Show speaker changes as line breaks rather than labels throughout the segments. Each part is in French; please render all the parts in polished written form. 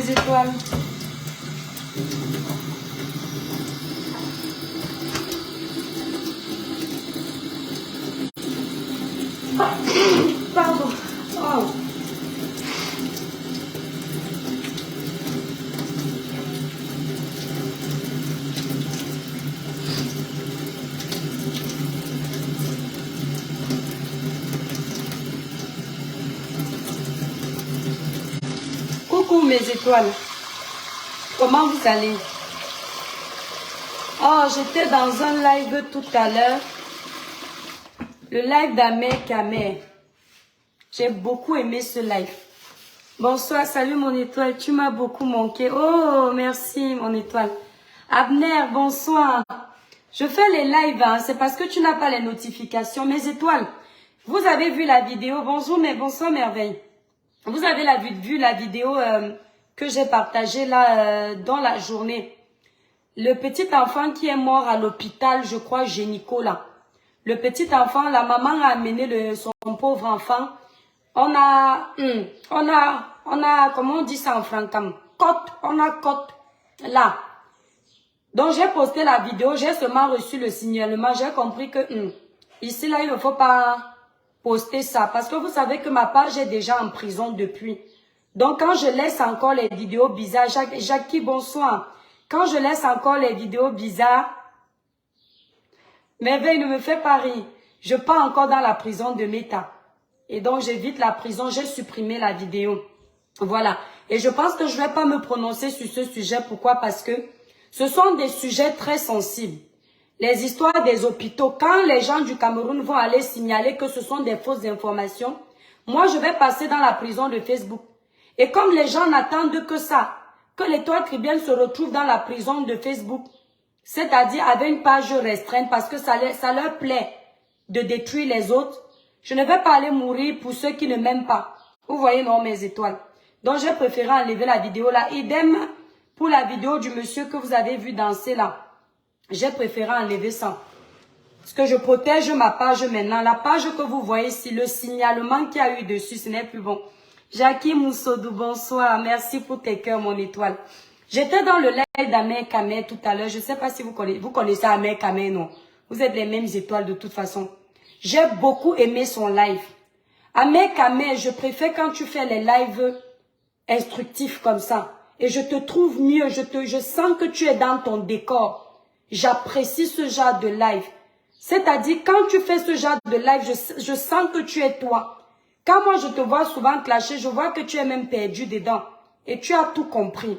mes étoiles. Pardon. Oh. Coucou mes étoiles. Comment vous allez? Oh, j'étais dans un live tout à l'heure. Le live d'Ahmed Kamer. J'ai beaucoup aimé ce live. Bonsoir, salut mon étoile. Tu m'as beaucoup manqué. Oh, merci mon étoile. Abner, bonsoir. Je fais les lives, hein. C'est parce que tu n'as pas les notifications. Mes étoiles, vous avez vu la vidéo. Bonjour, mais bonsoir merveille. Vous avez vu la vidéo que j'ai partagée là dans la journée. Le petit enfant qui est mort à l'hôpital, je crois, Génico là. Le petit enfant, la maman a amené son pauvre enfant. On a, comment on dit ça en francam? On a cote là. Donc j'ai posté la vidéo, j'ai seulement reçu le signalement, j'ai compris que ici là, il ne faut pas poster ça. Parce que vous savez que ma page est déjà en prison depuis. Donc quand je laisse encore les vidéos bizarres, Jackie, bonsoir. Quand je laisse encore les vidéos bizarres, merveille ne me fait pas rire. Je pars encore dans la prison de Meta. Et donc j'évite la prison, j'ai supprimé la vidéo. Voilà. Et je pense que je ne vais pas me prononcer sur ce sujet. Pourquoi? Parce que ce sont des sujets très sensibles. Les histoires des hôpitaux, quand les gens du Cameroun vont aller signaler que ce sont des fausses informations, moi je vais passer dans la prison de Facebook. Et comme les gens n'attendent que ça, que l'étoile Caribbean se retrouve dans la prison de Facebook, c'est-à-dire avec une page restreinte parce que ça leur plaît de détruire les autres, je ne vais pas aller mourir pour ceux qui ne m'aiment pas. Vous voyez, non, mes étoiles. Donc j'ai préféré enlever la vidéo là. Idem pour la vidéo du monsieur que vous avez vu danser là. J'ai préféré enlever ça. Parce que je protège ma page maintenant. La page que vous voyez ici, le signalement qu'il y a eu dessus, ce n'est plus bon. Jackie Moussodou, bonsoir. Merci pour tes cœurs, mon étoile. J'étais dans le live d'Ahmed Kamer tout à l'heure. Je ne sais pas si vous connaissez Ahmed Kamer, non. Vous êtes les mêmes étoiles de toute façon. J'ai beaucoup aimé son live. Ahmed Kamer, je préfère quand tu fais les lives instructifs comme ça. Et je te trouve mieux. Je sens que tu es dans ton décor. J'apprécie ce genre de live. C'est-à-dire, quand tu fais ce genre de live, je sens que tu es toi. Quand moi je te vois souvent clasher, je vois que tu es même perdu dedans. Et tu as tout compris.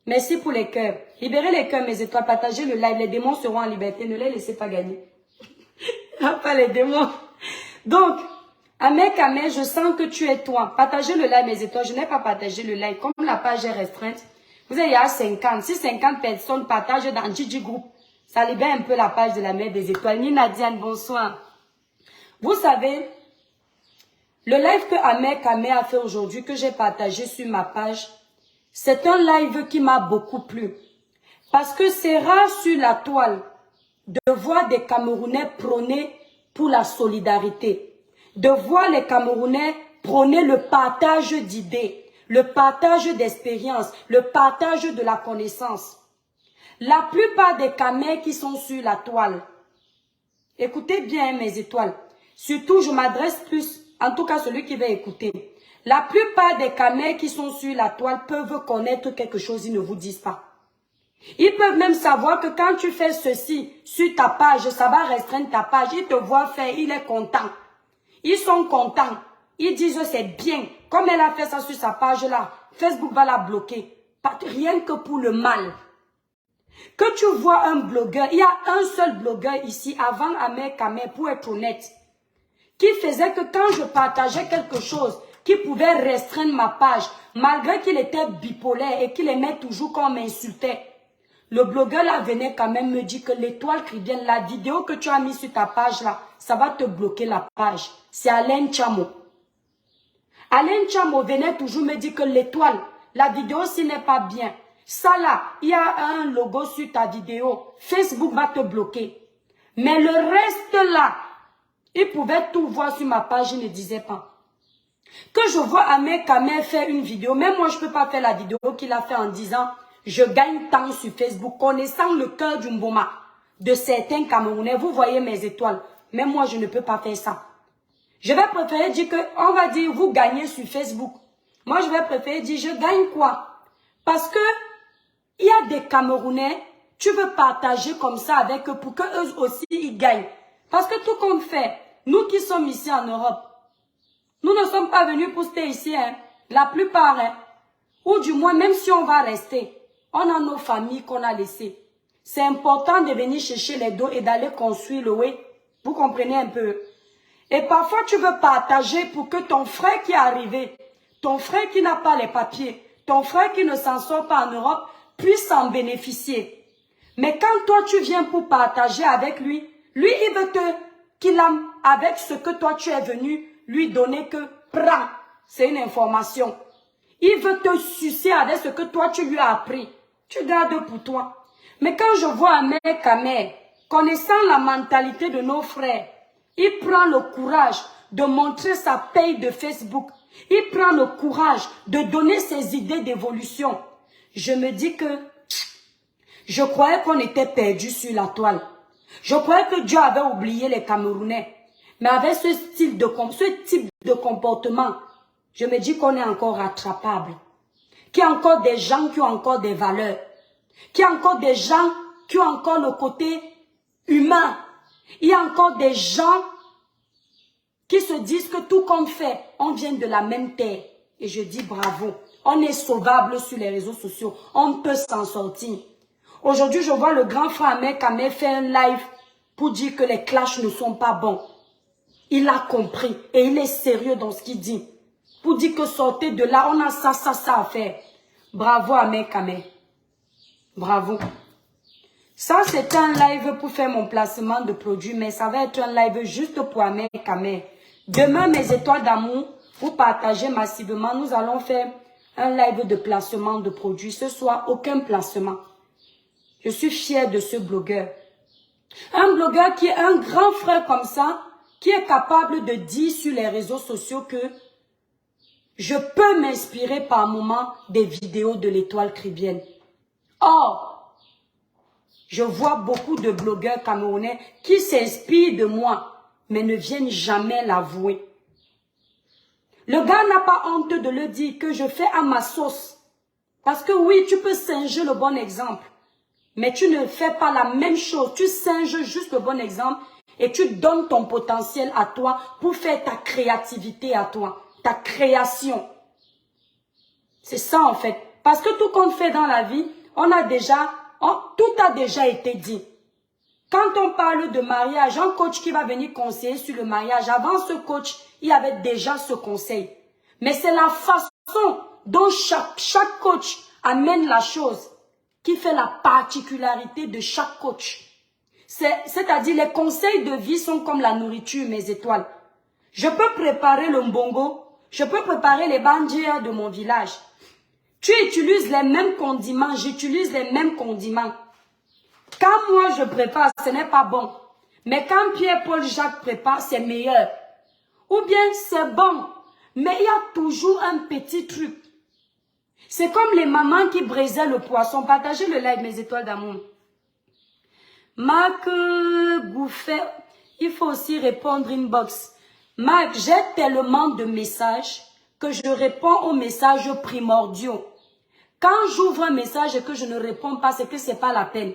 Merci pour les cœurs. Libérez les cœurs, mes étoiles. Partagez le live. Les démons seront en liberté. Ne les laissez pas gagner. Pas les démons. Donc, Ahmed Kamer, je sens que tu es toi. Partagez le live, mes étoiles. Je n'ai pas partagé le live. Comme la page est restreinte, vous êtes à 50. Si 50 personnes partagent dans Gigi Group, ça libère un peu la page de la mère des étoiles. Nina Diane, bonsoir. Vous savez, le live que Ahmed Kamer a fait aujourd'hui, que j'ai partagé sur ma page, c'est un live qui m'a beaucoup plu. Parce que c'est rare sur la toile de voir des Camerounais prôner pour la solidarité. De voir les Camerounais prôner le partage d'idées, le partage d'expériences, le partage de la connaissance. La plupart des Kamer qui sont sur la toile, écoutez bien mes étoiles, surtout je m'adresse plus, en tout cas celui qui va écouter. La plupart des Kamer qui sont sur la toile peuvent connaître quelque chose, ils ne vous disent pas. Ils peuvent même savoir que quand tu fais ceci sur ta page, ça va restreindre ta page. Ils te voient faire, il est content. Ils sont contents. Ils disent c'est bien. Comme elle a fait ça sur sa page là, Facebook va la bloquer. Rien que pour le mal. Que tu vois un blogueur, il y a un seul blogueur ici avant Ahmed Kamer, pour être honnête, qui faisait que quand je partageais quelque chose qui pouvait restreindre ma page, malgré qu'il était bipolaire et qu'il aimait toujours qu'on m'insultait, le blogueur là venait quand même me dire que l'étoile Caribbean, la vidéo que tu as mis sur ta page là, ça va te bloquer la page. C'est Alain Chamo. Alain Chamo venait toujours me dire que l'étoile, la vidéo ci n'est pas bien. Ça là, il y a un logo sur ta vidéo. Facebook va te bloquer. Mais le reste là, il pouvait tout voir sur ma page, il ne disait pas. Que je vois Ahmed Kamel faire une vidéo, même moi je ne peux pas faire la vidéo qu'il a fait en disant je gagne tant sur Facebook, connaissant le cœur du Mboma de certains Camerounais, vous voyez mes étoiles, même moi je ne peux pas faire ça. Je vais préférer dire que, on va dire, vous gagnez sur Facebook. Moi je vais préférer dire je gagne quoi? Parce que il y a des Camerounais, tu veux partager comme ça avec eux pour qu'eux aussi ils gagnent. Parce que tout compte fait, nous qui sommes ici en Europe, nous ne sommes pas venus pour rester ici, hein. La plupart, hein. Ou du moins, même si on va rester, on a nos familles qu'on a laissées. C'est important de venir chercher les dos et d'aller construire le way. Vous comprenez un peu? Et parfois, tu veux partager pour que ton frère qui est arrivé, ton frère qui n'a pas les papiers, ton frère qui ne s'en sort pas en Europe, puisse en bénéficier. Mais quand toi, tu viens pour partager avec lui, lui, il veut qu'il a, avec ce que toi, tu es venu lui donner que, prends, c'est une information. Il veut te sucer avec ce que toi, tu lui as appris. Tu gardes pour toi. Mais quand je vois un mec Kamel, connaissant la mentalité de nos frères, il prend le courage de montrer sa paye de Facebook. Il prend le courage de donner ses idées d'évolution. Je me dis que je croyais qu'on était perdu sur la toile. Je croyais que Dieu avait oublié les Camerounais. Mais avec ce type de comportement, je me dis qu'on est encore rattrapable. Qu'il y a encore des gens qui ont encore des valeurs. Qu'il y a encore des gens qui ont encore le côté humain. Il y a encore des gens qui se disent que tout compte fait, on vient de la même terre. Et je dis bravo. On est sauvable sur les réseaux sociaux. On peut s'en sortir. Aujourd'hui, je vois le grand frère Ahmed Kamel faire un live pour dire que les clashs ne sont pas bons. Il a compris et il est sérieux dans ce qu'il dit. Pour dire que sortez de là, on a ça à faire. Bravo Ahmed Kamel. Bravo. Ça, c'est un live pour faire mon placement de produits, mais ça va être un live juste pour Ahmed Kamel. Demain, mes étoiles d'amour, pour partager massivement, nous allons faire un live de placement de produits. Ce soir, aucun placement. Je suis fière de ce blogueur. Un blogueur qui est un grand frère comme ça, qui est capable de dire sur les réseaux sociaux que je peux m'inspirer par moments des vidéos de l'étoile caribéenne. Or, je vois beaucoup de blogueurs camerounais qui s'inspirent de moi, mais ne viennent jamais l'avouer. Le gars n'a pas honte de le dire que je fais à ma sauce. Parce que oui, tu peux singer le bon exemple. Mais tu ne fais pas la même chose. Tu singes juste le bon exemple et tu donnes ton potentiel à toi pour faire ta créativité à toi, ta création. C'est ça en fait. Parce que tout qu'on fait dans la vie, tout a déjà été dit. Quand on parle de mariage, un coach qui va venir conseiller sur le mariage, avant ce coach, il y avait déjà ce conseil. Mais c'est la façon dont chaque coach amène la chose qui fait la particularité de chaque coach. C'est-à-dire les conseils de vie sont comme la nourriture, mes étoiles. Je peux préparer le mbongo, je peux préparer les bandières de mon village. Tu utilises les mêmes condiments, j'utilise les mêmes condiments. Quand moi je prépare, ce n'est pas bon. Mais quand Pierre, Paul, Jacques prépare, c'est meilleur. Ou bien c'est bon, mais il y a toujours un petit truc. C'est comme les mamans qui braisaient le poisson. Partagez le live, mes étoiles d'amour. Marc Gouffet, il faut aussi répondre inbox. Marc, j'ai tellement de messages que je réponds aux messages primordiaux. Quand j'ouvre un message et que je ne réponds pas, c'est que ce n'est pas la peine.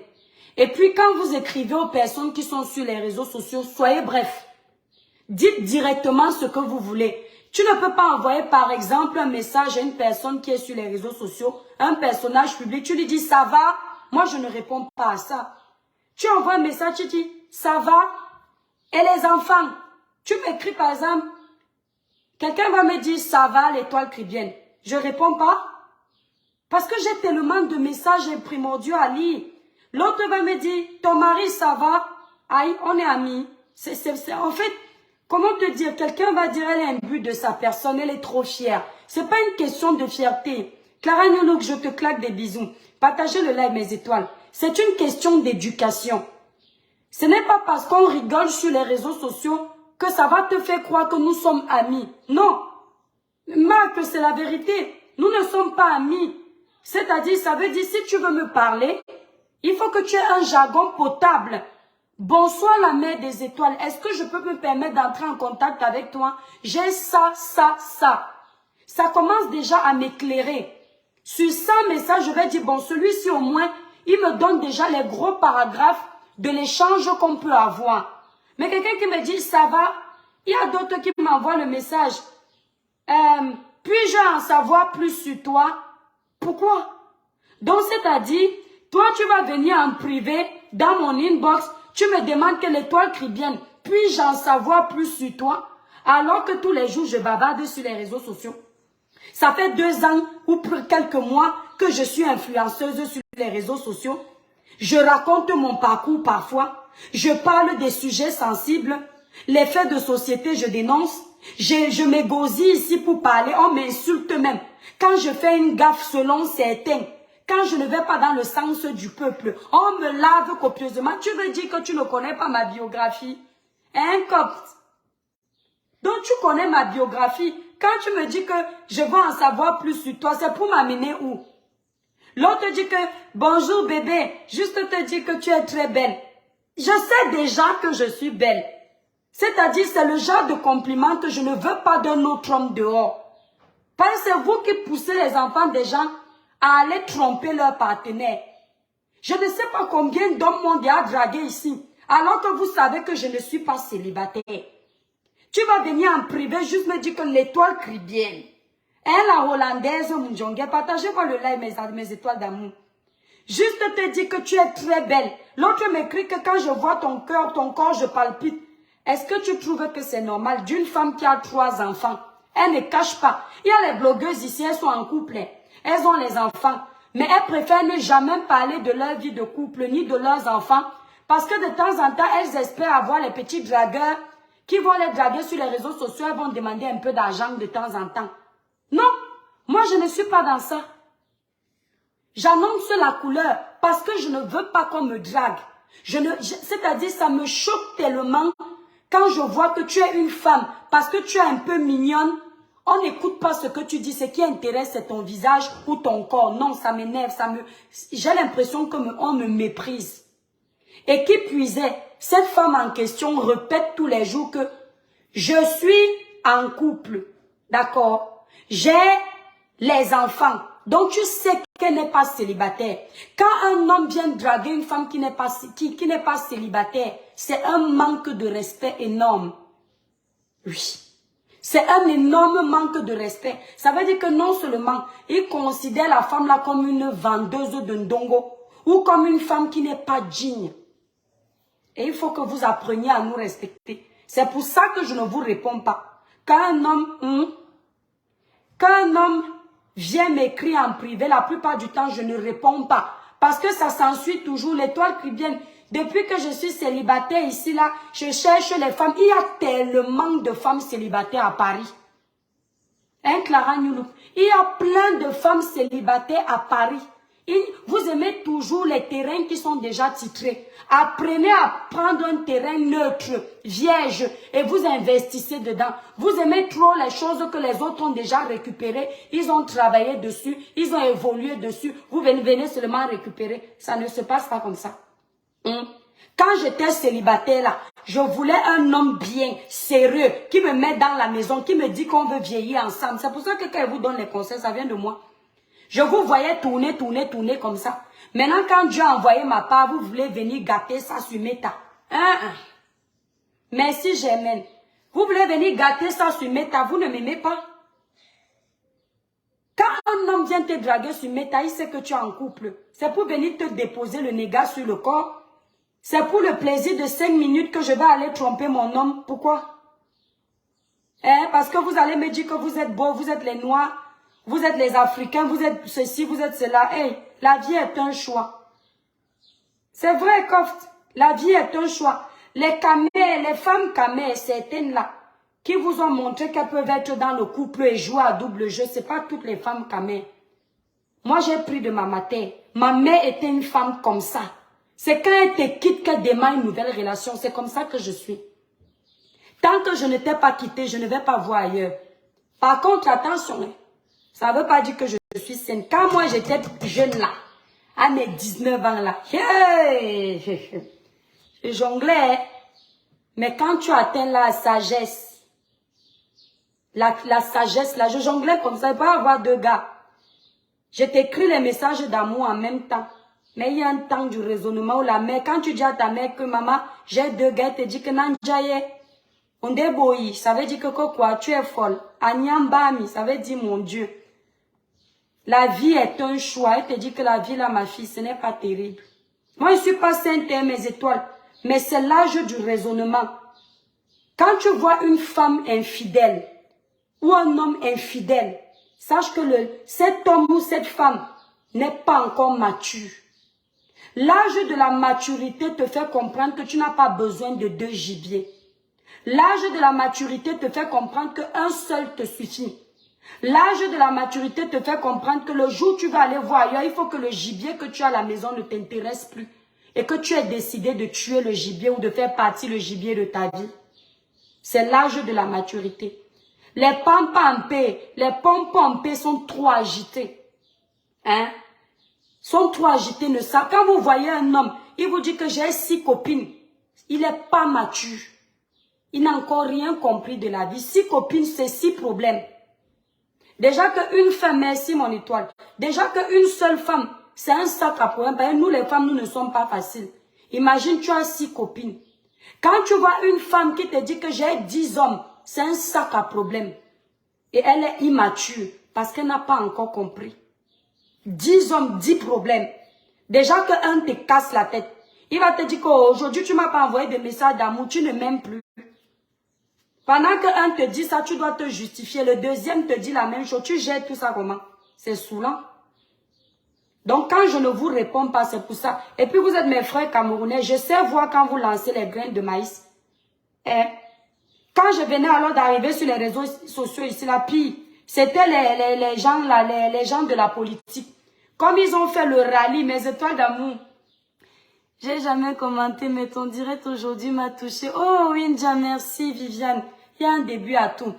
Et puis quand vous écrivez aux personnes qui sont sur les réseaux sociaux, soyez bref. Dites directement ce que vous voulez. Tu ne peux pas envoyer par exemple un message à une personne qui est sur les réseaux sociaux, un personnage public, tu lui dis ça va, moi je ne réponds pas à ça. Tu envoies un message, tu dis ça va, et les enfants, tu m'écris par exemple, quelqu'un va me dire ça va l'étoile caribéenne, je ne réponds pas, parce que j'ai tellement de messages primordiaux à lire. L'autre va me dire ton mari ça va, aïe on est amis, en fait, comment te dire, quelqu'un va dire elle est imbue de sa personne, elle est trop fière. C'est pas une question de fierté. Clara Nyonok, je te claque des bisous. Partagez le live, mes étoiles. C'est une question d'éducation. Ce n'est pas parce qu'on rigole sur les réseaux sociaux que ça va te faire croire que nous sommes amis. Non. Marc, c'est la vérité. Nous ne sommes pas amis. C'est-à-dire, ça veut dire, si tu veux me parler, il faut que tu aies un jargon potable. Bonsoir la mère des étoiles. Est-ce que je peux me permettre d'entrer en contact avec toi? J'ai ça, ça, ça. Ça commence déjà à m'éclairer. Sur 100 messages, je vais dire, bon, celui-ci au moins, il me donne déjà les gros paragraphes de l'échange qu'on peut avoir. Mais quelqu'un qui me dit, ça va, il y a d'autres qui m'envoient le message. Puis-je en savoir plus sur toi? Pourquoi? Donc, c'est-à-dire, toi, tu vas venir en privé, dans mon inbox, tu me demandes que l'étoile chrétienne, puis-je en savoir plus sur toi? Alors que tous les jours, je bavarde sur les réseaux sociaux. Ça fait 2 ans ou quelques mois que je suis influenceuse sur les réseaux sociaux. Je raconte mon parcours parfois. Je parle des sujets sensibles. Les faits de société, je dénonce. Je m'égosille ici pour parler. On m'insulte même. Quand je fais une gaffe selon certains, quand je ne vais pas dans le sens du peuple, on me lave copieusement. Tu veux dire que tu ne connais pas ma biographie? Hein, copte? Donc tu connais ma biographie. Quand tu me dis que je veux en savoir plus sur toi, c'est pour m'amener où? L'autre dit que bonjour bébé, juste te dire que tu es très belle. Je sais déjà que je suis belle. C'est-à-dire c'est le genre de compliment que je ne veux pas d'un autre homme dehors. Parce que c'est vous qui poussez les enfants des gens à aller tromper leur partenaire. Je ne sais pas combien d'hommes m'ont déjà dragué ici, alors que vous savez que je ne suis pas célibataire. Tu vas venir en privé juste me dire que l'étoile crie bien. Hein, la hollandaise, mon jongue, partagez-moi le live, mes étoiles d'amour. Juste te dire que tu es très belle. L'autre m'écrit que quand je vois ton cœur, ton corps, je palpite. Est-ce que tu trouves que c'est normal d'une femme qui a 3 enfants? Elle ne cache pas. Il y a les blogueuses ici, elles sont en couple. Elles ont les enfants. Mais elles préfèrent ne jamais parler de leur vie de couple, ni de leurs enfants. Parce que de temps en temps, elles espèrent avoir les petits dragueurs qui vont les draguer sur les réseaux sociaux. Elles vont demander un peu d'argent de temps en temps. Non, moi je ne suis pas dans ça. J'annonce la couleur parce que je ne veux pas qu'on me drague. C'est-à-dire, ça me choque tellement quand je vois que tu es une femme parce que tu es un peu mignonne. On n'écoute pas ce que tu dis. Ce qui intéresse, c'est ton visage ou ton corps. Non, ça m'énerve. J'ai l'impression qu'on me méprise. Et qui puisait, cette femme en question répète tous les jours que je suis en couple. D'accord? J'ai les enfants. Donc tu sais qu'elle n'est pas célibataire. Quand un homme vient draguer une femme qui n'est pas célibataire, c'est un manque de respect énorme. Oui. C'est un énorme manque de respect. Ça veut dire que non seulement il considère la femme là comme une vendeuse de ndongo ou comme une femme qui n'est pas digne. Et il faut que vous appreniez à nous respecter. C'est pour ça que je ne vous réponds pas. Quand un homme vient m'écrire en privé, la plupart du temps, je ne réponds pas. Parce que ça s'ensuit toujours. L'étoile chrétienne, depuis que je suis célibataire ici, là, je cherche les femmes. Il y a tellement de femmes célibataires à Paris. Hein, Clara Nyoulou? Il y a plein de femmes célibataires à Paris. Vous aimez toujours les terrains qui sont déjà titrés. Apprenez à prendre un terrain neutre, vierge, et vous investissez dedans. Vous aimez trop les choses que les autres ont déjà récupérées. Ils ont travaillé dessus, ils ont évolué dessus. Vous venez seulement récupérer. Ça ne se passe pas comme ça. Quand j'étais célibataire là, je voulais un homme bien, sérieux, qui me met dans la maison, qui me dit qu'on veut vieillir ensemble. C'est pour ça que quand il vous donne les conseils, ça vient de moi. Je vous voyais tourner comme ça. Maintenant, quand Dieu a envoyé ma part, vous voulez venir gâter ça sur Meta. Merci, Germaine. Vous voulez venir gâter ça sur Meta, vous ne m'aimez pas. Quand un homme vient te draguer sur Meta, il sait que tu es en couple. C'est pour venir te déposer le négat sur le corps. C'est pour le plaisir de 5 minutes que je vais aller tromper mon homme. Pourquoi? Parce que vous allez me dire que vous êtes beau, vous êtes les Noirs. Vous êtes les Africains, vous êtes ceci, vous êtes cela. Hey, la vie est un choix. C'est vrai, Koft. La vie est un choix. Les femmes camées, certaines là, qui vous ont montré qu'elles peuvent être dans le couple et jouer à double jeu, c'est pas toutes les femmes camées. Moi, j'ai pris de ma mère. Ma mère était une femme comme ça. C'est quand elle te quitte qu'elle démarre une nouvelle relation. C'est comme ça que je suis. Tant que je ne t'ai pas quitté, je ne vais pas voir ailleurs. Par contre, attention, hein, ça ne veut pas dire que je suis saine. Quand moi j'étais jeune là, à mes 19 ans là, hey, je jonglais. Hein. Mais quand tu atteins la sagesse, la sagesse là, je jonglais comme ça, il peut avoir deux gars. Je t'écris les messages d'amour en même temps. Mais il y a un temps du raisonnement où la mère, quand tu dis à ta mère que maman, j'ai deux gars, elle te dit que Nanjaye, on déboyi, ça veut dire que quoi, tu es folle. Anyambami, ça veut dire mon Dieu. La vie est un choix. Elle te dit que la vie là, ma fille, ce n'est pas terrible. Moi, je ne suis pas sainte, mes étoiles. Mais c'est l'âge du raisonnement. Quand tu vois une femme infidèle ou un homme infidèle, sache que cet homme ou cette femme n'est pas encore mature. L'âge de la maturité te fait comprendre que tu n'as pas besoin de deux gibiers. L'âge de la maturité te fait comprendre qu'un seul te suffit. L'âge de la maturité te fait comprendre que le jour où tu vas aller voir ailleurs, il faut que le gibier que tu as à la maison ne t'intéresse plus. Et que tu aies décidé de tuer le gibier ou de faire partie le gibier de ta vie. C'est l'âge de la maturité. Les pampampés, les pompompés sont trop agités. Hein? Sont trop agités, ne savent. Quand vous voyez un homme, il vous dit que j'ai 6 copines. Il n'est pas mature. Il n'a encore rien compris de la vie. 6 copines, c'est 6 problèmes. Déjà qu'une femme, merci mon étoile. Déjà qu'une seule femme, c'est un sac à problème. Nous les femmes, nous ne sommes pas faciles. Imagine, tu as 6 copines. Quand tu vois une femme qui te dit que j'ai 10 hommes, c'est un sac à problème. Et elle est immature parce qu'elle n'a pas encore compris. 10 hommes, 10 problèmes. Déjà qu'un te casse la tête. Il va te dire qu'aujourd'hui, tu ne m'as pas envoyé de message d'amour, tu ne m'aimes plus. Pendant qu'un te dit ça, tu dois te justifier. Le deuxième te dit la même chose. Tu jettes tout ça comment? C'est saoulant. Donc, quand je ne vous réponds pas, c'est pour ça. Et puis, vous êtes mes frères camerounais. Je sais voir quand vous lancez les graines de maïs. Et quand je venais alors d'arriver sur les réseaux sociaux ici, là, puis, c'était les gens là, les gens de la politique. Comme ils ont fait le rallye, mes étoiles d'amour. J'ai jamais commenté, mais ton direct aujourd'hui m'a touché. Oh, Winja, merci, Viviane. Il y a un début à tout.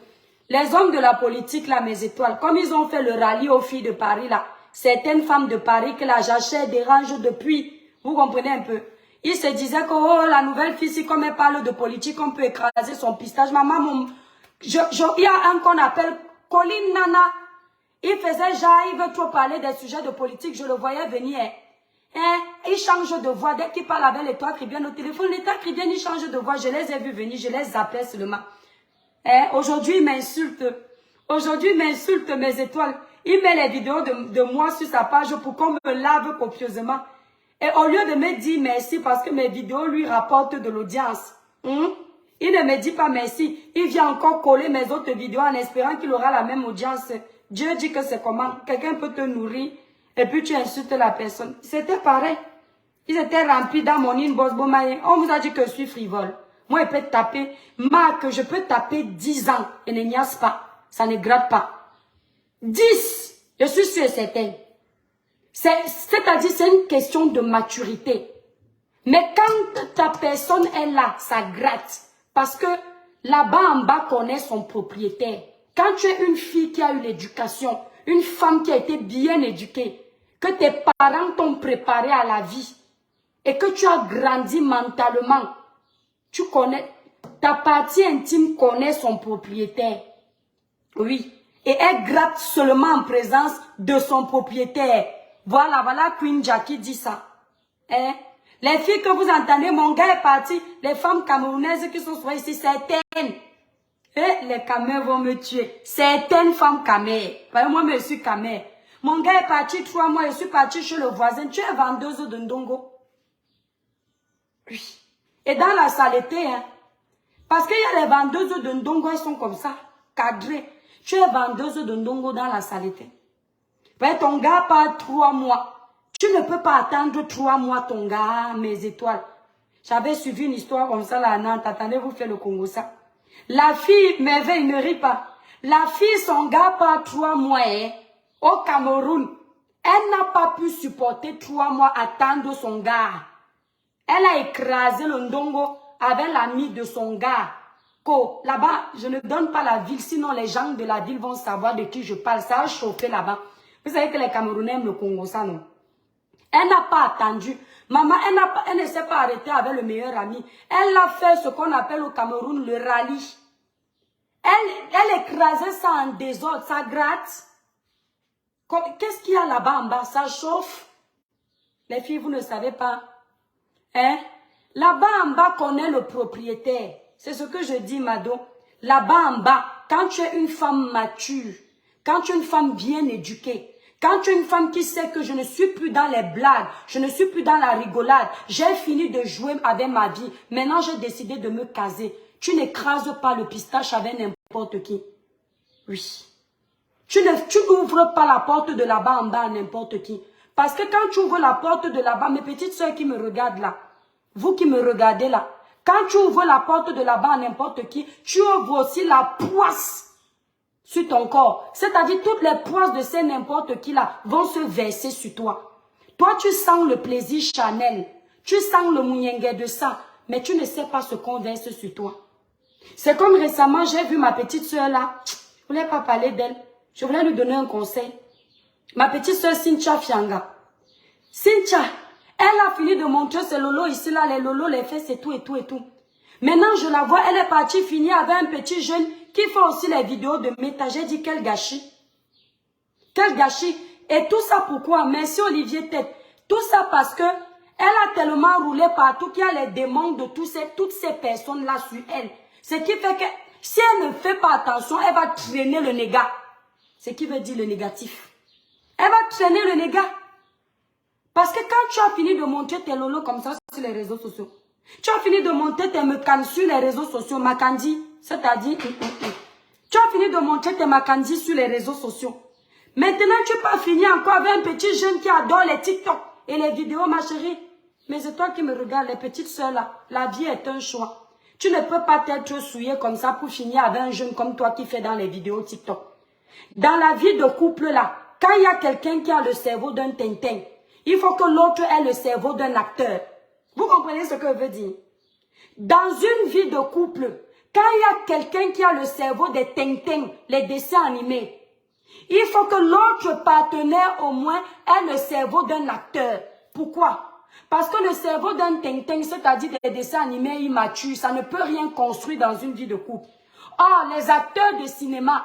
Les hommes de la politique, là, mes étoiles, comme ils ont fait le rallye aux filles de Paris, là, certaines femmes de Paris que la jachère dérange depuis, vous comprenez un peu. Ils se disaient que, oh, la nouvelle fille, si comme elle parle de politique, on peut écraser son pistage. Maman, il y a un qu'on appelle Colin Nana. Il faisait genre, il veut trop parler des sujets de politique. Je le voyais venir. Il change de voix. Dès qu'il parle avec l'État Caribéen au téléphone, l'État Caribéen, il change de voix. Je les ai vus venir, je les appelle seulement. Aujourd'hui, il m'insulte. Aujourd'hui, il m'insulte mes étoiles. Il met les vidéos de moi sur sa page pour qu'on me lave copieusement. Et au lieu de me dire merci parce que mes vidéos lui rapportent de l'audience, il ne me dit pas merci. Il vient encore coller mes autres vidéos en espérant qu'il aura la même audience. Dieu dit que c'est comment? Quelqu'un peut te nourrir et puis tu insultes la personne. C'était pareil. Ils étaient remplis dans mon inbox. On vous a dit que je suis frivole. Moi, je peux taper, Marc, je peux taper 10 ans et ne niasse pas. Ça ne gratte pas. 10, je suis sûre et certaine. C'est-à-dire, c'est une question de maturité. Mais quand ta personne est là, ça gratte. Parce que là-bas en bas connaît son propriétaire. Quand tu es une fille qui a eu l'éducation, une femme qui a été bien éduquée, que tes parents t'ont préparé à la vie et que tu as grandi mentalement, tu connais, ta partie intime connaît son propriétaire. Oui. Et elle gratte seulement en présence de son propriétaire. Voilà Queen Jackie dit ça. Les filles que vous entendez, mon gars est parti, les femmes camerounaises qui sont souvent ici, certaines. Les camers vont me tuer. Certaines femmes camers. Moi, je suis camer. Mon gars est parti 3 mois, je suis parti chez le voisin. Tu es vendeuse de ndongo. Oui. Et dans la saleté, parce qu'il y a les vendeuses de ndongo, elles sont comme ça, cadrées. Tu es vendeuse de ndongo dans la saleté. Ton gars part 3 mois. Tu ne peux pas attendre 3 mois ton gars, mes étoiles. J'avais suivi une histoire comme ça là à Nantes. Attendez-vous faire le Congo ça. La fille, merveille, ne rit pas. La fille, son gars part 3 mois au Cameroun. Elle n'a pas pu supporter 3 mois attendre son gars. Elle a écrasé le ndongo avec l'ami de son gars. Là-bas, je ne donne pas la ville, sinon les gens de la ville vont savoir de qui je parle. Ça a chauffé là-bas. Vous savez que les Camerounais aiment le Congo, ça non? Elle n'a pas attendu. Maman, elle ne s'est pas arrêtée avec le meilleur ami. Elle a fait ce qu'on appelle au Cameroun le rallye. Elle écrasait ça en désordre, ça gratte. Qu'est-ce qu'il y a là-bas en bas? Ça chauffe. Les filles, vous ne savez pas. Hein? Là-bas en bas, connaît le propriétaire. C'est ce que je dis, Mado. Là-bas en bas, quand tu es une femme mature, quand tu es une femme bien éduquée, quand tu es une femme qui sait que je ne suis plus dans les blagues, je ne suis plus dans la rigolade, j'ai fini de jouer avec ma vie, maintenant j'ai décidé de me caser. Tu n'écrases pas le pistache avec n'importe qui. Oui. Tu n'ouvres pas la porte de là-bas en bas à n'importe qui. Parce que quand tu ouvres la porte de là-bas, mes petites soeurs qui me regardent là, vous qui me regardez là, quand tu ouvres la porte de là-bas à n'importe qui, tu ouvres aussi la poisse sur ton corps. C'est-à-dire toutes les poisses de ces n'importe qui là vont se verser sur toi. Toi, tu sens le plaisir charnel. Tu sens le mounyengue de ça. Mais tu ne sais pas ce qu'on verse sur toi. C'est comme récemment, j'ai vu ma petite soeur là. Je ne voulais pas parler d'elle. Je voulais lui donner un conseil. Ma petite soeur Cynthia Fianga. Cynthia, elle a fini de montrer ses lolos ici là. Les lolos, les fesses et tout et tout et tout. Maintenant, je la vois, elle est partie finir avec un petit jeune qui fait aussi les vidéos de méta. J'ai dit, quel gâchis. Quel gâchis. Et tout ça pourquoi? Merci Olivier Tête. Tout ça parce que elle a tellement roulé partout qu'il y a les démons de toutes ces personnes-là sur elle. Ce qui fait que si elle ne fait pas attention, elle va traîner le négat. Ce qui veut dire le négatif. Elle va traîner le négat. Parce que quand tu as fini de monter tes lolos comme ça sur les réseaux sociaux, tu as fini de monter tes mécanes sur les réseaux sociaux, Makandi, c'est-à-dire, tu as fini de monter tes Makandi sur les réseaux sociaux. Maintenant, tu peux finir encore avec un petit jeune qui adore les TikTok et les vidéos, ma chérie. Mais c'est toi qui me regardes, les petites soeurs là, la vie est un choix. Tu ne peux pas t'être souillé comme ça pour finir avec un jeune comme toi qui fait dans les vidéos TikTok. Dans la vie de couple là, quand il y a quelqu'un qui a le cerveau d'un Tintin, il faut que l'autre ait le cerveau d'un acteur. Vous comprenez ce que je veux dire? Dans une vie de couple, quand il y a quelqu'un qui a le cerveau des Tintin, les dessins animés, il faut que l'autre partenaire au moins ait le cerveau d'un acteur. Pourquoi? Parce que le cerveau d'un Tintin, c'est-à-dire des dessins animés immatures, ça ne peut rien construire dans une vie de couple. Or, les acteurs de cinéma,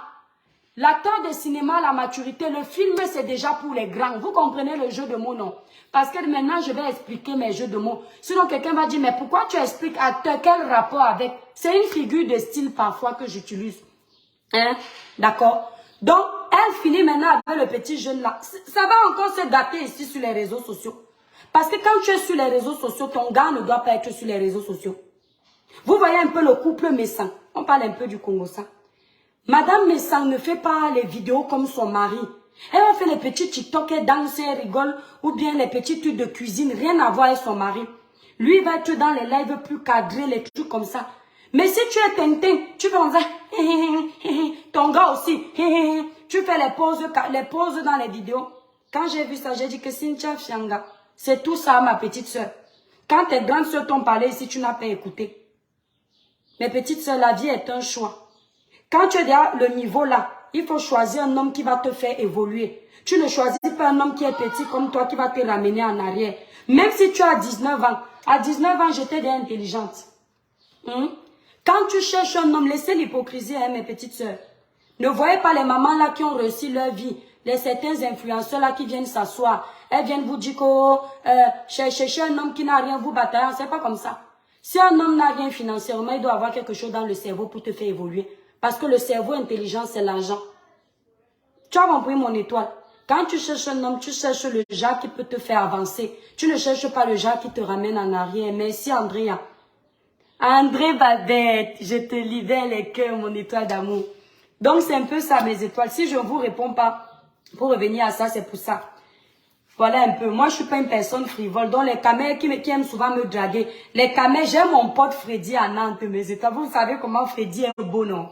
l'acteur de cinéma, la maturité, le film, c'est déjà pour les grands. Vous comprenez le jeu de mots, non? Parce que maintenant, je vais expliquer mes jeux de mots. Sinon, quelqu'un va dire, mais pourquoi tu expliques acteur? Quel rapport avec? C'est une figure de style parfois que j'utilise. Hein? D'accord? Donc, elle finit maintenant avec le petit jeune là. Ça va encore se dater ici sur les réseaux sociaux. Parce que quand tu es sur les réseaux sociaux, ton gars ne doit pas être sur les réseaux sociaux. Vous voyez un peu le couple Messang. On parle un peu du Congo, ça. Madame Messang ne fait pas les vidéos comme son mari. Elle va faire les petits TikTok, elle danse, elle rigole, ou bien les petits trucs de cuisine, rien à voir avec son mari. Lui, il va être dans les lives plus cadrés, les trucs comme ça. Mais si tu es Tintin, tu fais comme ça, ton gars aussi, tu fais les pauses dans les vidéos. Quand j'ai vu ça, j'ai dit que Cynthia Fianga, c'est tout ça, ma petite soeur. Quand tes grandes soeurs t'ont parlé ici, tu n'as pas écouté. Mes petites soeurs, la vie est un choix. Quand tu es déjà le niveau là, il faut choisir un homme qui va te faire évoluer. Tu ne choisis pas un homme qui est petit comme toi, qui va te ramener en arrière. Même si tu as 19 ans. À 19 ans, j'étais déjà intelligente. Quand tu cherches un homme, laissez l'hypocrisie, hein, mes petites soeurs. Ne voyez pas les mamans là qui ont réussi leur vie. Les certains influenceurs là qui viennent s'asseoir. Elles viennent vous dire que cherchez un homme qui n'a rien, vous bataillez. C'est pas comme ça. Si un homme n'a rien financièrement, il doit avoir quelque chose dans le cerveau pour te faire évoluer. Parce que le cerveau intelligent, c'est l'argent. Tu as compris mon étoile? Quand tu cherches un homme, tu cherches le genre qui peut te faire avancer. Tu ne cherches pas le genre qui te ramène en arrière. Merci Andrea. André Babette, je te libère les cœurs, mon étoile d'amour. Donc c'est un peu ça mes étoiles. Si je ne vous réponds pas, pour revenir à ça, c'est pour ça. Voilà un peu. Moi, je suis pas une personne frivole. Donc, les camels qui aiment souvent me draguer. Les camels, j'aime mon pote Freddy à Nantes, mes étoiles. Vous savez comment Freddy est beau, non?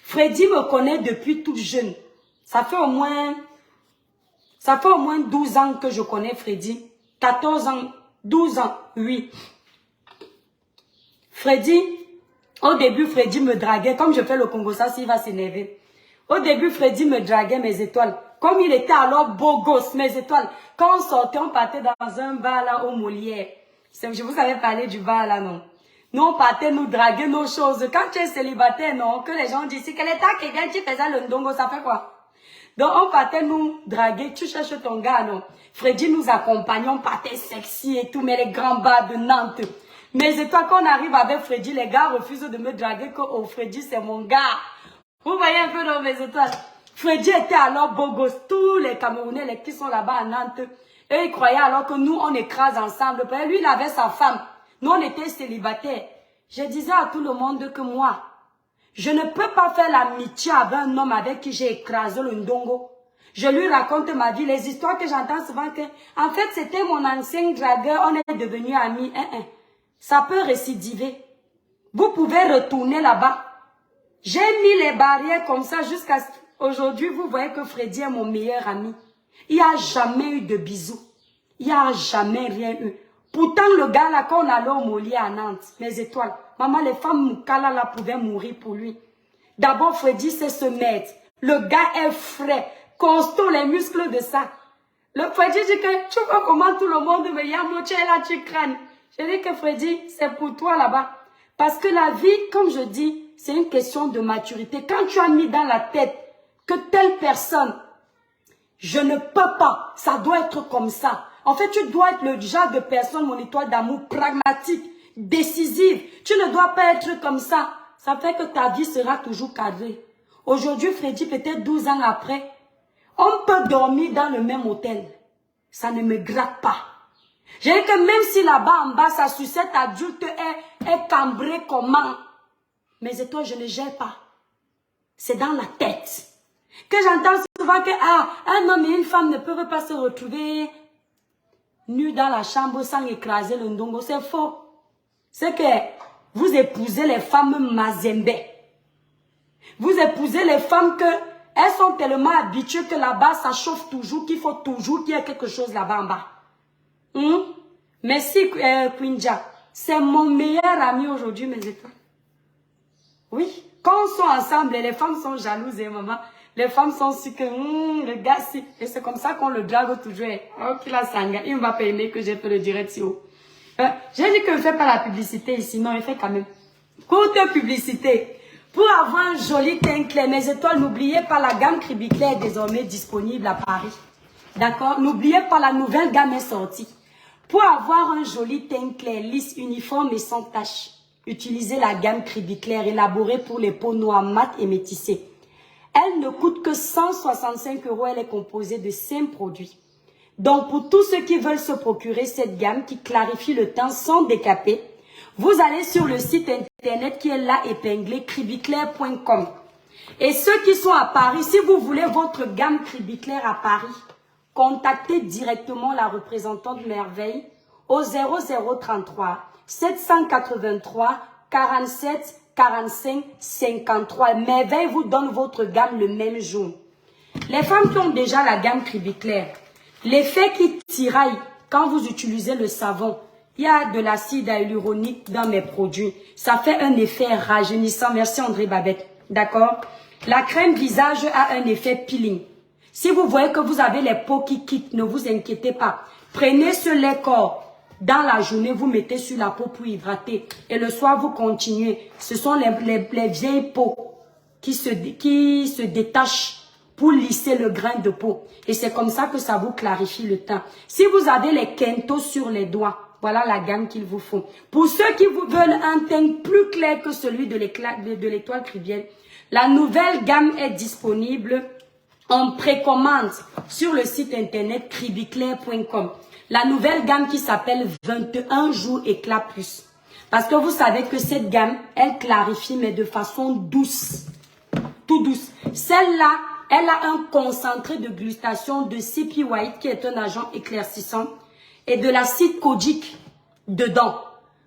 Freddy me connaît depuis toute jeune. Ça fait au moins 12 ans que je connais Freddy. 14 ans, 12 ans, oui. Freddy, Au début, Freddy me draguait. Comme je fais le Congo, ça, s'il va s'énerver. Au début, Freddy me draguait mes étoiles. Comme il était alors beau gosse, mes étoiles. Quand on sortait, on partait dans un bar là, au Molière. Je vous avais parlé du bar là, non? Nous, on partait nous draguer nos choses. Quand tu es célibataire, non? Que les gens disent, c'est que l'état qui vient, tu faisais le ndongo, ça fait quoi? Donc, on partait nous draguer. Tu cherches ton gars, non? Freddy nous accompagnait, on partait sexy et tout, mais les grands bars de Nantes. Mais étoiles, quand on arrive avec Freddy, les gars refusent de me draguer que oh, Freddy, c'est mon gars. Vous voyez un peu dans mes étoiles. Freddy était alors beau gosse. Tous les Camerounais les qui sont là-bas à Nantes, eux, ils croyaient alors que nous, on écrase ensemble. Lui, il avait sa femme. Nous, on était célibataires. Je disais à tout le monde que moi, je ne peux pas faire l'amitié avec un homme avec qui j'ai écrasé le ndongo. Je lui raconte ma vie, les histoires que j'entends souvent que, en fait, c'était mon ancien dragueur, on est devenus amis. Ça peut récidiver. Vous pouvez retourner là-bas. J'ai mis les barrières comme ça jusqu'à aujourd'hui. Vous voyez que Freddy est mon meilleur ami. Il n'y a jamais eu de bisous. Il n'y a jamais rien eu. Pourtant, le gars là, quand on allait au Molière à Nantes, mes étoiles, maman, les femmes Moukala là pouvaient mourir pour lui. D'abord, Freddy sait se mettre. Le gars est frais, costaud, les muscles de ça. Le Freddy dit que tu vois comment tout le monde me dit, moitié là, tu crânes. Je dis que Freddy, c'est pour toi là-bas. Parce que la vie, comme je dis, c'est une question de maturité. Quand tu as mis dans la tête que telle personne, je ne peux pas, ça doit être comme ça. En fait, tu dois être le genre de personne, mon étoile d'amour, pragmatique, décisive. Tu ne dois pas être comme ça. Ça fait que ta vie sera toujours cadrée. Aujourd'hui, Freddy, peut-être 12 ans après, on peut dormir dans le même hôtel. Ça ne me gratte pas. Je dis que même si là-bas en bas, sa sucette adulte est cambrée comment? Mais étoiles, je ne gère pas. C'est dans la tête. Que j'entends souvent que un homme et une femme ne peuvent pas se retrouver nus dans la chambre sans écraser le ndongo. C'est faux. C'est que vous épousez les femmes mazembe. Vous épousez les femmes que elles sont tellement habituées que là-bas, ça chauffe toujours, qu'il faut toujours qu'il y ait quelque chose là-bas en bas. Merci, Quinja. C'est mon meilleur ami aujourd'hui, mes étoiles. Oui. Quand on sont ensemble, les femmes sont jalouses, et maman. Les femmes sont sûres que, le gars, si. Et c'est comme ça qu'on le drague toujours. Oh, qu'il a sanga. Il ne va pas aimer que j'ai fait le direct si haut. J'ai dit que je ne fais pas la publicité ici. Non, il fait quand même. Courte publicité. Pour avoir un joli teint clair, mes étoiles, n'oubliez pas la gamme Cribiclair est désormais disponible à Paris. D'accord? N'oubliez pas, la nouvelle gamme est sortie. Pour avoir un joli teint clair, lisse, uniforme et sans tache, utilisez la gamme Cribiclair élaborée pour les peaux noires, mates et métissées. Elle ne coûte que 165 €. Elle est composée de 5 produits. Donc, pour tous ceux qui veulent se procurer cette gamme qui clarifie le teint sans décaper, vous allez sur le site internet qui est là épinglé, cribiclair.com. Et ceux qui sont à Paris, si vous voulez votre gamme Cribiclair à Paris, contactez directement la représentante Merveille au 0033 783 47 45 53. Merveille vous donne votre gamme le même jour. Les femmes qui ont déjà la gamme Cribiclair, l'effet qui tiraille quand vous utilisez le savon, il y a de l'acide hyaluronique dans mes produits. Ça fait un effet rajeunissant. Merci André Babette. D'accord? La crème visage a un effet peeling. Si vous voyez que vous avez les peaux qui quittent, ne vous inquiétez pas. Prenez ce lait corps. Dans la journée, vous mettez sur la peau pour hydrater. Et le soir, vous continuez. Ce sont les vieilles peaux qui se détachent pour lisser le grain de peau. Et c'est comme ça que ça vous clarifie le teint. Si vous avez les kentos sur les doigts, voilà la gamme qu'il vous faut. Pour ceux qui vous veulent un teint plus clair que celui de l'étoile cribienne, la nouvelle gamme est disponible en précommande sur le site internet cribiclair.com. La nouvelle gamme qui s'appelle 21 jours éclat plus. Parce que vous savez que cette gamme, elle clarifie mais de façon douce. Tout douce. Celle-là, elle a un concentré de glutation de CP White qui est un agent éclaircissant et de l'acide kojique dedans.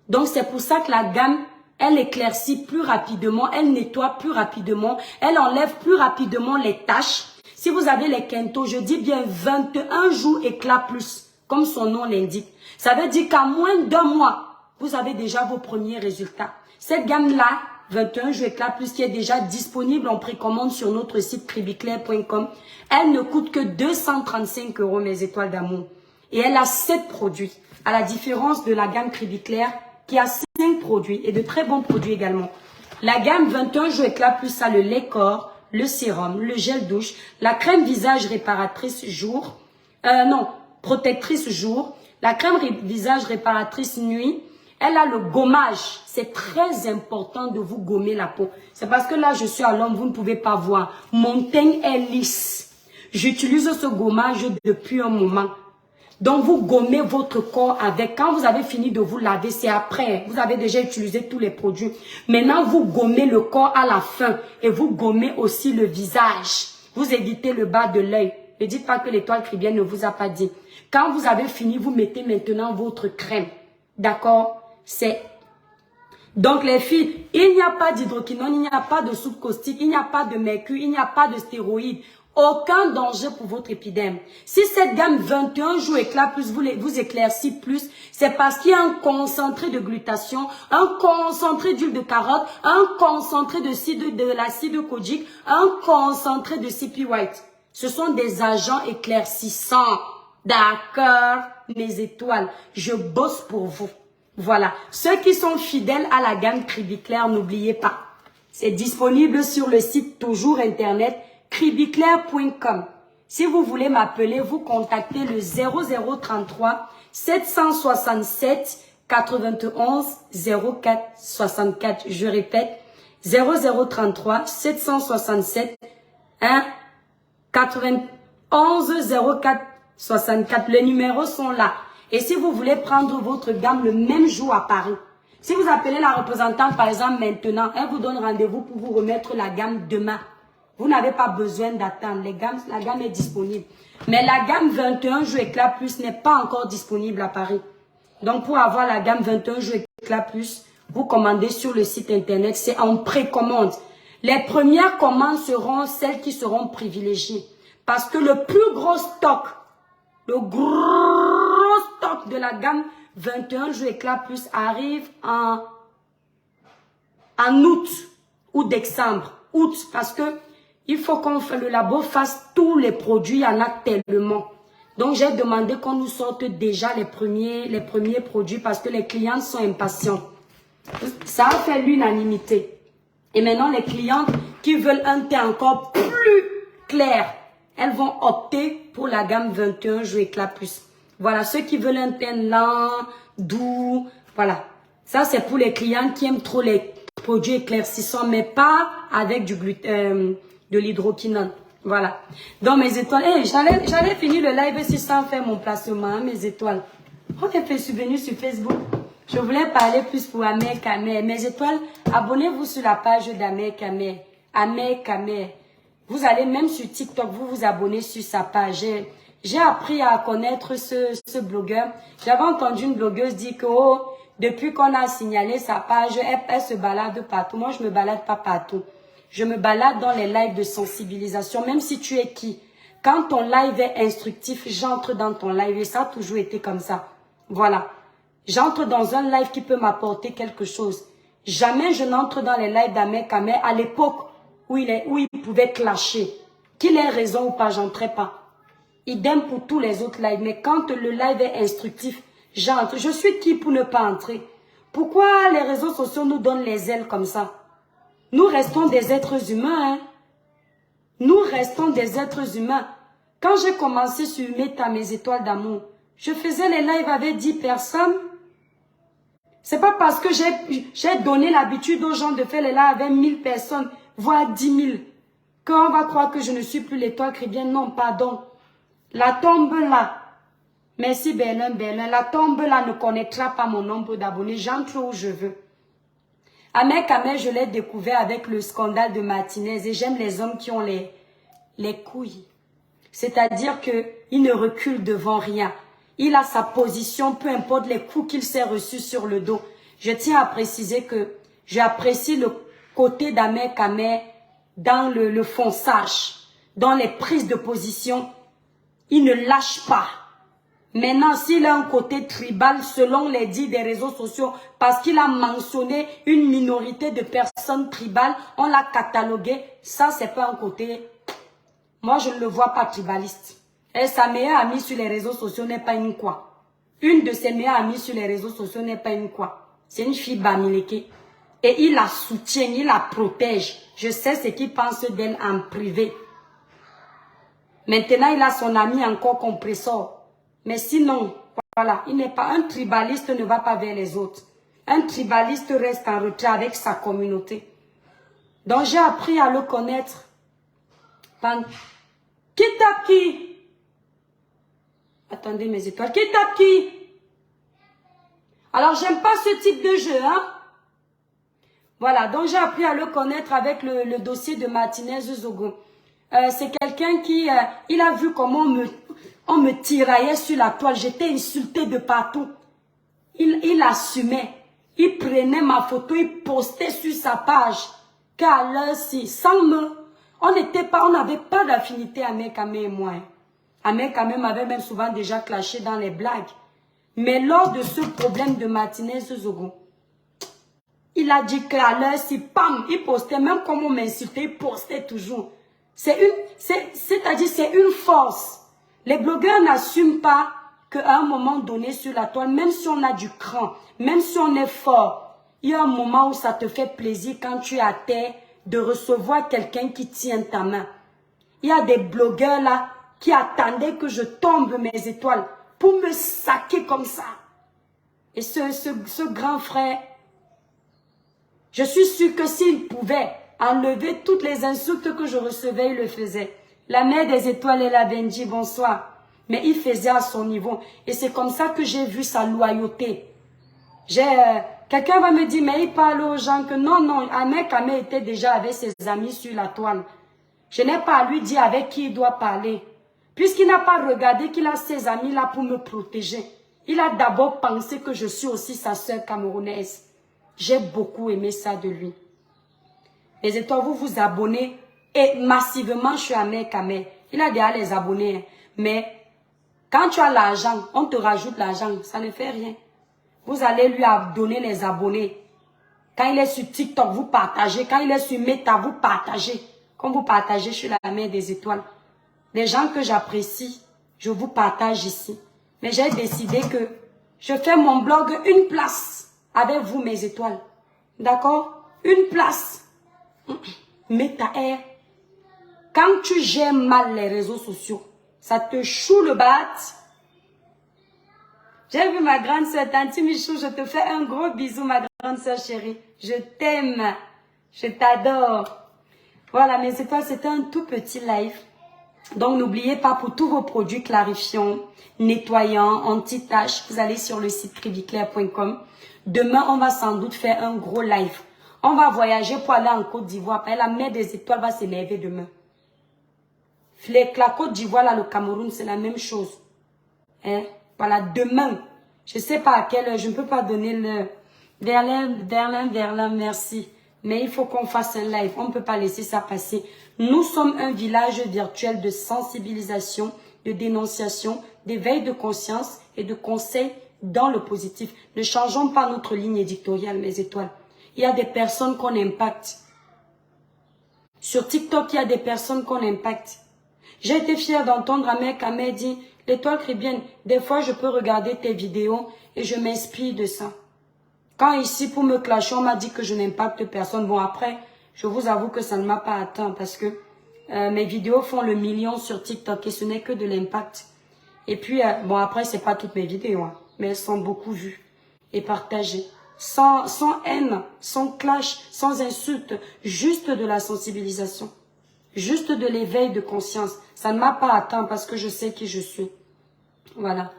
Donc c'est pour ça que la gamme, elle éclaircit plus rapidement, elle nettoie plus rapidement, elle enlève plus rapidement les taches. Si vous avez les kentos, je dis bien 21 jours éclat plus, comme son nom l'indique. Ça veut dire qu'à moins d'1 mois, vous avez déjà vos premiers résultats. Cette gamme-là, 21 jours éclat plus qui est déjà disponible en précommande sur notre site cribiclair.com. Elle ne coûte que 235 € mes étoiles d'amour. Et elle a 7 produits. À la différence de la gamme Cribiclair qui a 5 produits et de très bons produits également. La gamme 21 jours éclat plus a le lait corps, le sérum, le gel douche, la crème visage réparatrice jour, protectrice jour, la crème visage réparatrice nuit. Elle a le gommage. C'est très important de vous gommer la peau. C'est parce que là, je suis à l'homme, vous ne pouvez pas voir. Mon teint est lisse. J'utilise ce gommage depuis un moment. Donc, vous gommez votre corps avec. Quand vous avez fini de vous laver, c'est après. Vous avez déjà utilisé tous les produits. Maintenant, vous gommez le corps à la fin. Et vous gommez aussi le visage. Vous évitez le bas de l'œil. Ne dites pas que l'étoile cribienne ne vous a pas dit. Quand vous avez fini, vous mettez maintenant votre crème. D'accord? Donc les filles, il n'y a pas d'hydroquinone, il n'y a pas de soude caustique, il n'y a pas de mercure, il n'y a pas de stéroïdes. Aucun danger pour votre épiderme. Si cette gamme 21 jours éclat plus vous éclaircit plus, c'est parce qu'il y a un concentré de glutation, un concentré d'huile de carotte, un concentré de l'acide kojique, un concentré de CP White. Ce sont des agents éclaircissants. D'accord, mes étoiles, je bosse pour vous. Voilà. Ceux qui sont fidèles à la gamme Cribiclair, n'oubliez pas. C'est disponible sur le site toujours internet cribiclair.com. Si vous voulez m'appeler, vous contactez le 0033 767 91 04 64. Je répète, 0033 767 91 04 64. Les numéros sont là. Et si vous voulez prendre votre gamme le même jour à Paris, si vous appelez la représentante par exemple maintenant, elle vous donne rendez-vous pour vous remettre la gamme demain. Vous n'avez pas besoin d'attendre. La gamme est disponible. Mais la gamme 21 jours éclat plus n'est pas encore disponible à Paris. Donc pour avoir la gamme 21 jours éclat plus, vous commandez sur le site internet. C'est en précommande. Les premières commandes seront celles qui seront privilégiées. Parce que le plus gros stock, le gros stock de la gamme 21 jours éclat plus arrive en août ou décembre. Août, parce que il faut qu'on fasse le labo fasse tous les produits, il y en a tellement. Donc j'ai demandé qu'on nous sorte déjà les premiers produits parce que les clients sont impatients. Ça a fait l'unanimité. Et maintenant les clientes qui veulent un teint encore plus clair, elles vont opter pour la gamme 21 jours éclat plus. Voilà, ceux qui veulent un teint lent, doux, voilà. Ça, c'est pour les clients qui aiment trop les produits éclaircissants, mais pas avec de l'hydroquinone. Voilà. Donc, mes étoiles, j'allais finir le live si sans faire mon placement, hein, mes étoiles. Ok, je suis venue sur Facebook. Je voulais parler plus pour Amer Kamer. Mes étoiles, abonnez-vous sur la page d'Amer Kamer. Amer Kamer. Vous allez même sur TikTok, vous abonnez sur sa page. J'ai appris à connaître ce blogueur. J'avais entendu une blogueuse dire que depuis qu'on a signalé sa page, elle se balade partout. Moi, je me balade pas partout. Je me balade dans les lives de sensibilisation, même si tu es qui. Quand ton live est instructif, j'entre dans ton live et ça a toujours été comme ça. Voilà. J'entre dans un live qui peut m'apporter quelque chose. Jamais je n'entre dans les lives d'Amer Kamer à l'époque où il pouvait clasher. Qu'il ait raison ou pas, j'entrais pas. Idem pour tous les autres lives. Mais quand le live est instructif, j'entre. Je suis qui pour ne pas entrer? Pourquoi les réseaux sociaux nous donnent les ailes comme ça? Nous restons des êtres humains. Hein? Nous restons des êtres humains. Quand j'ai commencé sur Meta, mes étoiles d'amour, je faisais les lives avec 10 personnes. C'est pas parce que j'ai donné l'habitude aux gens de faire les lives avec 1000 personnes, voire 10 000, qu'on va croire que je ne suis plus l'étoile chrétienne. Non, pardon. La tombe là, merci Berlin, la tombe là ne connaîtra pas mon nombre d'abonnés. J'entre où je veux. Amer Kamer, je l'ai découvert avec le scandale de Martinez et j'aime les hommes qui ont les couilles. C'est-à-dire qu'il ne recule devant rien. Il a sa position, peu importe les coups qu'il s'est reçus sur le dos. Je tiens à préciser que j'apprécie le côté d'Amer Kamer dans le fonçage, dans les prises de position. Il ne lâche pas. Maintenant, s'il a un côté tribal, selon les dits des réseaux sociaux, parce qu'il a mentionné une minorité de personnes tribales, on l'a catalogué, ça, c'est pas un côté... Moi, je ne le vois pas tribaliste. Et sa meilleure amie sur les réseaux sociaux n'est pas une quoi. Une de ses meilleures amies sur les réseaux sociaux n'est pas une quoi. C'est une fille Bamileke. Et il la soutient, il la protège. Je sais ce qu'il pense d'elle en privé. Maintenant, il a son ami encore compresseur. Mais sinon, voilà, il n'est pas un tribaliste, ne va pas vers les autres. Un tribaliste reste en retrait avec sa communauté. Donc, j'ai appris à le connaître. Qui tape qui? Attendez mes étoiles. Qui tape qui? Alors, j'aime pas ce type de jeu, hein. Voilà, donc j'ai appris à le connaître avec le dossier de Martinez Zogo. C'est quelqu'un qui, il a vu comment on me tiraillait sur la toile. J'étais insultée de partout. Il assumait. Il prenait ma photo, il postait sur sa page. Car là, si, sans me... On n'avait pas d'affinité, Ahmed Kamé et moi. Ahmed Kamé m'avait même souvent déjà clashé dans les blagues. Mais lors de ce problème de Martinez Zogo, il a dit qu'à l'heure, si, pam, il postait, même comme on m'insultait, il postait toujours. C'est-à-dire, c'est une force. Les blogueurs n'assument pas qu'à un moment donné sur la toile, même si on a du cran, même si on est fort, il y a un moment où ça te fait plaisir quand tu es à terre de recevoir quelqu'un qui tient ta main. Il y a des blogueurs là qui attendaient que je tombe mes étoiles pour me saquer comme ça. Et ce grand frère, je suis sûre que s'il pouvait enlever toutes les insultes que je recevais, il le faisait. La mère des étoiles, elle avait dit bonsoir. Mais il faisait à son niveau. Et c'est comme ça que j'ai vu sa loyauté. Quelqu'un va me dire, mais il parle aux gens que non, Ahmed Kamé était déjà avec ses amis sur la toile. Je n'ai pas à lui dire avec qui il doit parler. Puisqu'il n'a pas regardé qu'il a ses amis là pour me protéger. Il a d'abord pensé que je suis aussi sa sœur camerounaise. J'ai beaucoup aimé ça de lui. Les étoiles, vous vous abonnez et massivement, je suis Ahmed Kamé. Il a déjà les abonnés. Hein. Mais quand tu as l'argent, on te rajoute l'argent. Ça ne fait rien. Vous allez lui donner les abonnés. Quand il est sur TikTok, vous partagez. Quand il est sur Meta, vous partagez. Comme vous partagez sur la mer des étoiles. Les gens que j'apprécie, je vous partage ici. Mais j'ai décidé que je fais mon blog une place avec vous, mes étoiles. D'accord? Une place. Meta Air. Quand tu gères mal les réseaux sociaux, ça te choue le bat. J'ai vu ma grande sœur, Tanti Michou, je te fais un gros bisou, ma grande sœur chérie. Je t'aime. Je t'adore. Voilà, mes étoiles, c'était un tout petit live. Donc, n'oubliez pas, pour tous vos produits clarifiants, nettoyants, anti-taches, vous allez sur le site priviclair.com. Demain, on va sans doute faire un gros live. On va voyager pour aller en Côte d'Ivoire. La mer des étoiles va s'élever demain. La Côte d'Ivoire, là, le Cameroun, c'est la même chose. Hein? Voilà, demain. Je ne sais pas à quelle heure, je ne peux pas donner le... Berlin, merci. Mais il faut qu'on fasse un live. On ne peut pas laisser ça passer. Nous sommes un village virtuel de sensibilisation, de dénonciation, d'éveil de conscience et de conseils dans le positif. Ne changeons pas notre ligne éditoriale, mes étoiles. Il y a des personnes qu'on impacte. Sur TikTok, il y a des personnes qu'on impacte. J'ai été fière d'entendre Ahmed Kamé dire, l'étoile chrétienne, des fois je peux regarder tes vidéos et je m'inspire de ça. Quand ici, pour me clasher, on m'a dit que je n'impacte personne. Bon, après, je vous avoue que ça ne m'a pas atteint parce que mes vidéos font le million sur TikTok et ce n'est que de l'impact. Et puis, bon, après, c'est pas toutes mes vidéos, hein, mais elles sont beaucoup vues et partagées. Sans haine, sans clash, sans insulte, juste de la sensibilisation. Juste de l'éveil de conscience. Ça ne m'a pas atteint parce que je sais qui je suis. Voilà.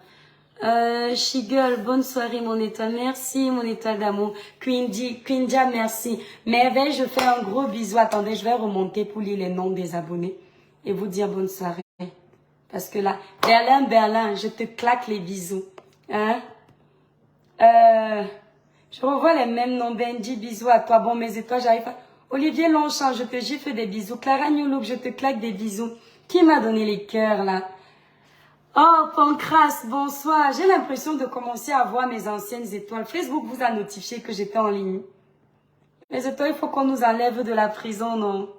Shigirl, bonne soirée mon étoile, merci mon étoile d'amour. Quindia, merci. Merveille, je fais un gros bisou. Attendez, je vais remonter pour lire les noms des abonnés et vous dire bonne soirée. Parce que là, Berlin, je te claque les bisous. Hein? Je revois les mêmes noms. Benji, bisous à toi. Bon, mes étoiles, j'arrive à... Olivier Longchamp, je te gifle des bisous. Clara Newlook, je te claque des bisous. Qui m'a donné les cœurs là? Oh, Pancras, bonsoir. J'ai l'impression de commencer à voir mes anciennes étoiles. Facebook vous a notifié que j'étais en ligne. Les étoiles, il faut qu'on nous enlève de la prison, non?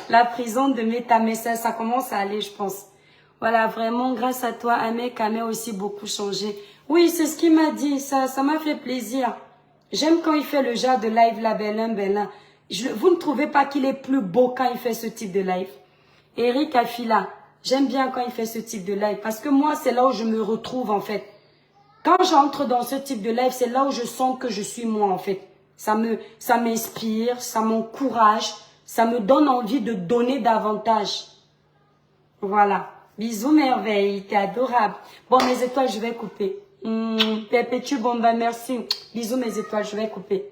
La prison de Métamessa, ça commence à aller, je pense. Voilà, vraiment, grâce à toi, Amek a aussi beaucoup changé. Oui, c'est ce qu'il m'a dit, ça m'a fait plaisir. J'aime quand il fait le genre de live là, Bellin. Vous ne trouvez pas qu'il est plus beau quand il fait ce type de live? Eric Afila, j'aime bien quand il fait ce type de live, parce que moi, c'est là où je me retrouve, en fait. Quand j'entre dans ce type de live, c'est là où je sens que je suis moi, en fait. Ça m'inspire, ça m'encourage, ça me donne envie de donner davantage. Voilà. Bisous, merveille, t'es adorable. Bon, mes étoiles, je vais couper. Perpétue Bomba, merci. Bisous, mes étoiles, je vais couper.